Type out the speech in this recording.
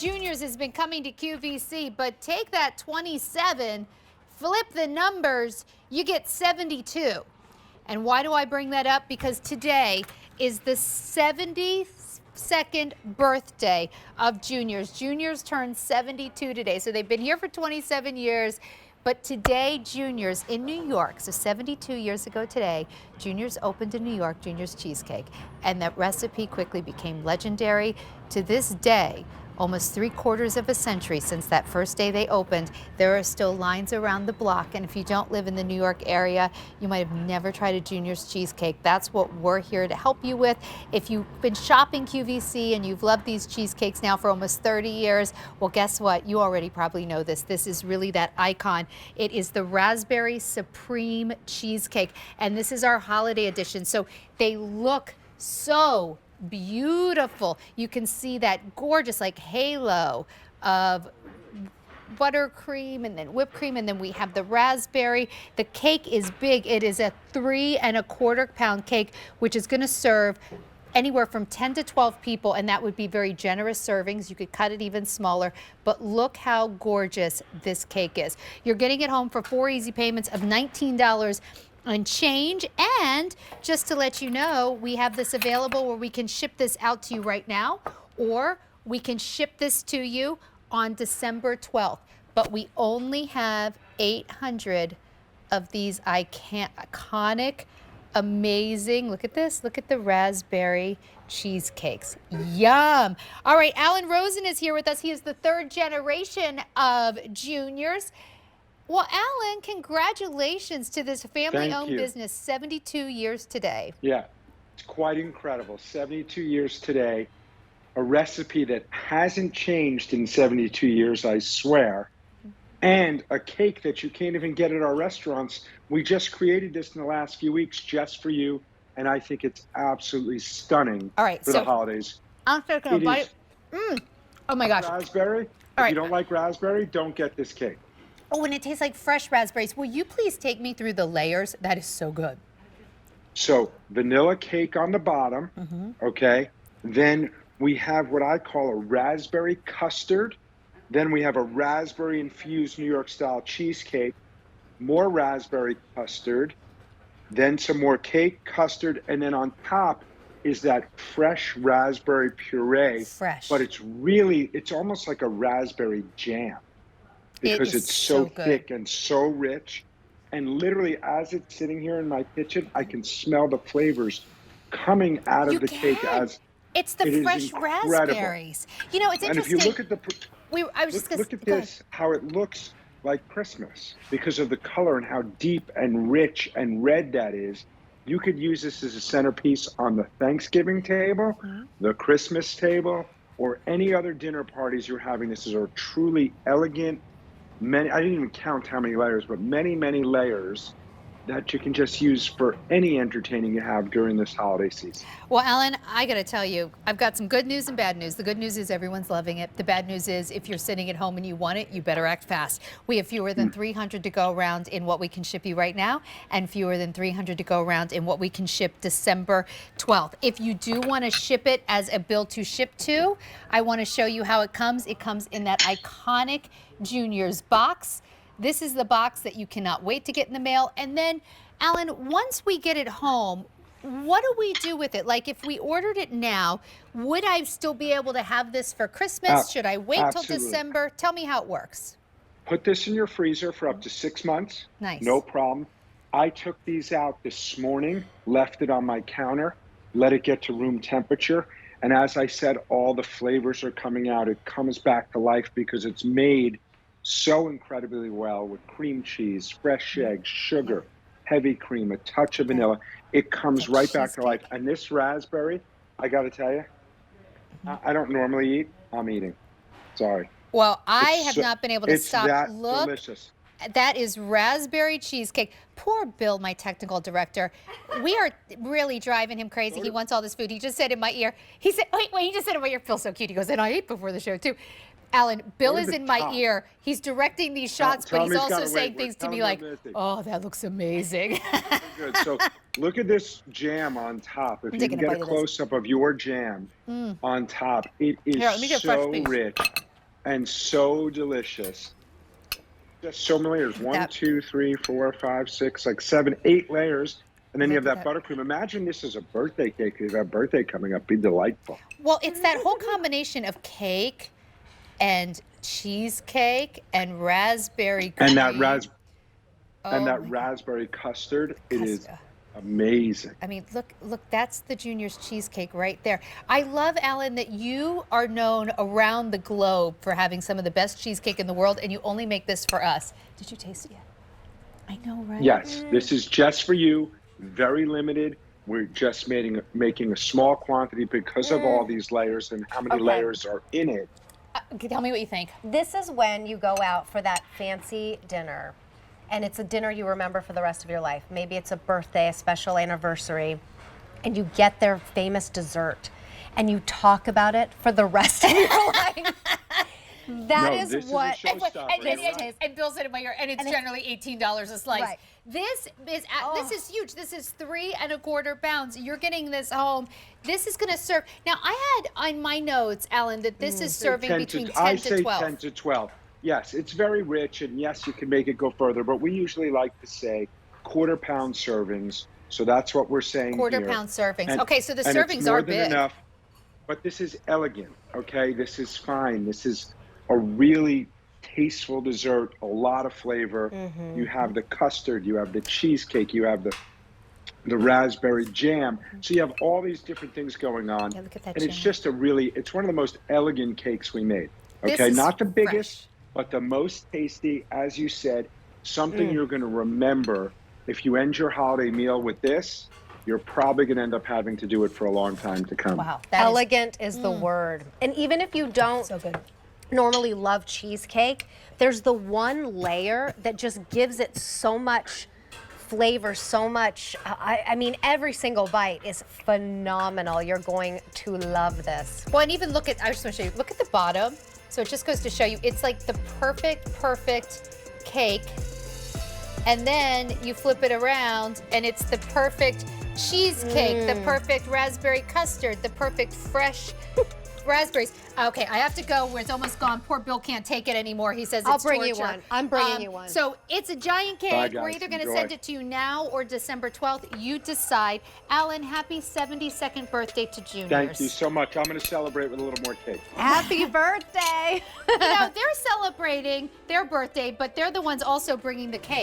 Juniors has been coming to QVC, but take that 27, flip the numbers, you get 72. And why do I bring that up? Because today is the 72nd birthday of Juniors. Juniors turned 72 today, so they've been here for 27 years. But today, Juniors in New York, so 72 years ago today, Juniors opened in New York, Juniors Cheesecake, and that recipe quickly became legendary. To this day, almost 3/4 of a century since that first day they opened, there are still lines around the block. And if you don't live in the New York area, you might have never tried a Junior's Cheesecake. That's what we're here to help you with. If you've been shopping QVC and you've loved these cheesecakes now for almost 30 years, well, guess what? You already probably know this. This is really that icon. It is the Raspberry Supreme Cheesecake, and this is our holiday edition. So they look so beautiful. You can see that gorgeous like halo of buttercream and then whipped cream, and then we have the raspberry. The cake is big. It is a 3 1/4 pound cake, which is going to serve anywhere from 10 to 12 people, and that would be very generous servings. You could cut it even smaller, but look how gorgeous this cake is. You're getting it home for 4 easy payments of $19 and change. And just to let you know, we have this available where we can ship this out to you right now, or we can ship this to you on December 12th. But we only have 800 of these iconic, amazing, look at this, look at the raspberry cheesecakes. Yum. All right, Alan Rosen is here with us. He is the 3rd generation of Juniors. Well, Alan, congratulations to this family-owned business, 72 years today. Yeah, it's quite incredible. 72 years today, a recipe that hasn't changed in 72 years, I swear, and a cake that you can't even get at our restaurants. We just created this in the last few weeks just for you, and I think it's absolutely stunning. All right, for the holidays. I'm just going to bite it. Oh, my gosh. Raspberry. If you don't like raspberry, don't get this cake. Oh, and it tastes like fresh raspberries. Will you please take me through the layers? That is so good. So vanilla cake on the bottom, okay? Then we have what I call a raspberry custard. Then we have a raspberry infused New York style cheesecake, more raspberry custard, then some more cake custard, and then on top is that fresh raspberry puree. Fresh. But it's almost like a raspberry jam, because it's so thick and so rich. And literally, as it's sitting here in my kitchen, I can smell the flavors coming out of the cake. It's the fresh raspberries. You know, it's interesting. And if you look at look at this, how it looks like Christmas because of the color and how deep and rich and red that is. You could use this as a centerpiece on the Thanksgiving table, the Christmas table, or any other dinner parties you're having. This is a truly elegant, I didn't even count how many layers, but many, many layers that you can just use for any entertaining you have during this holiday season. Well, Alan, I got to tell you, I've got some good news and bad news. The good news is everyone's loving it. The bad news is if you're sitting at home and you want it, you better act fast. We have fewer than 300 to go around in what we can ship you right now, and fewer than 300 to go around in what we can ship December 12th. If you do want to ship it as a bill to ship to, I want to show you how it comes. It comes in that iconic Juniors box. This is the box that you cannot wait to get in the mail. And then, Alan, once we get it home, what do we do with it? Like, if we ordered it now, would I still be able to have this for Christmas? Should I wait till December? Tell me how it works. Put this in your freezer for up to 6 months. Nice. No problem. I took these out this morning, left it on my counter, let it get to room temperature. And as I said, all the flavors are coming out. It comes back to life because it's made so incredibly well with cream cheese, fresh eggs, sugar, heavy cream, a touch of vanilla. It comes right back to life. And this raspberry, I got to tell you, I don't normally eat. I'm eating. Sorry. Well, I have not been able to stop. That Look, delicious. That is raspberry cheesecake. Poor Bill, my technical director. We are really driving him crazy. He wants all this food. He just said in my ear, he said, wait, he just said in my ear, Phil's so cute. He goes, and I ate before the show too. Alan, Bill is in my ear. He's directing these shots, but he's also saying things to me like, oh, that looks amazing. Good. So look at this jam on top. If you can get a close-up of your jam on top, it is so rich. and so delicious. Just so many layers. One, two, 3, 4, 5, 6, like 7, 8 layers. And then you have that buttercream. Imagine this is a birthday cake. If you have a birthday coming up, be delightful. Well, it's that whole combination of cake and cheesecake and raspberry cream. And that raspberry custard. It is amazing. I mean, look, that's the Junior's cheesecake right there. I love, Alan, that you are known around the globe for having some of the best cheesecake in the world, and you only make this for us. Did you taste it yet? I know, right? Yes, this is just for you, very limited. We're just making a small quantity because of all these layers and how many layers are in it. Tell me what you think. This is when you go out for that fancy dinner, and it's a dinner you remember for the rest of your life. Maybe it's a birthday, a special anniversary, and you get their famous dessert, and you talk about it for the rest of your life. That is what. And Bill said in my ear, and it's generally $18 a slice. Right. This is huge. This is 3 1/4 pounds. You're getting this home. This is going to serve. Now, I had on my notes, Alan, that this is serving between 10 to 12. 10 to 12. Yes, it's very rich, and yes, you can make it go further, but we usually like to say 1/4 pound servings. So that's what we're saying 1/4 pound servings. Okay, so the servings are big. Enough, but this is elegant, okay? This is fine. This is a really tasteful dessert, a lot of flavor. You have the custard, you have the cheesecake, you have the raspberry jam. So you have all these different things going on. Yeah, look at that and it's just it's one of the most elegant cakes we made. This Okay, is not the biggest, fresh, but the most tasty, as you said, something you're going to remember. If you end your holiday meal with this, you're probably going to end up having to do it for a long time to come. Wow. Elegant is the word. And even if you don't normally love cheesecake, there's the one layer that just gives it so much flavor, so much. I mean, every single bite is phenomenal. You're going to love this. Well, and even look at, I just want to show you, look at the bottom. So it just goes to show you, it's like the perfect cake. And then you flip it around and it's the perfect cheesecake, the perfect raspberry custard, the perfect fresh raspberries. Okay, I have to go where it's almost gone. Poor Bill can't take it anymore. He says I'll it's bring torture. you one. I'm bringing you one. So it's a giant cake. Bye, guys. We're either going to Enjoy. send it to you now or December 12th. You decide. Alan, happy 72nd birthday to Juniors. Thank you so much. I'm going to celebrate with a little more cake. Happy birthday. You know, they're celebrating their birthday, but they're the ones also bringing the cake.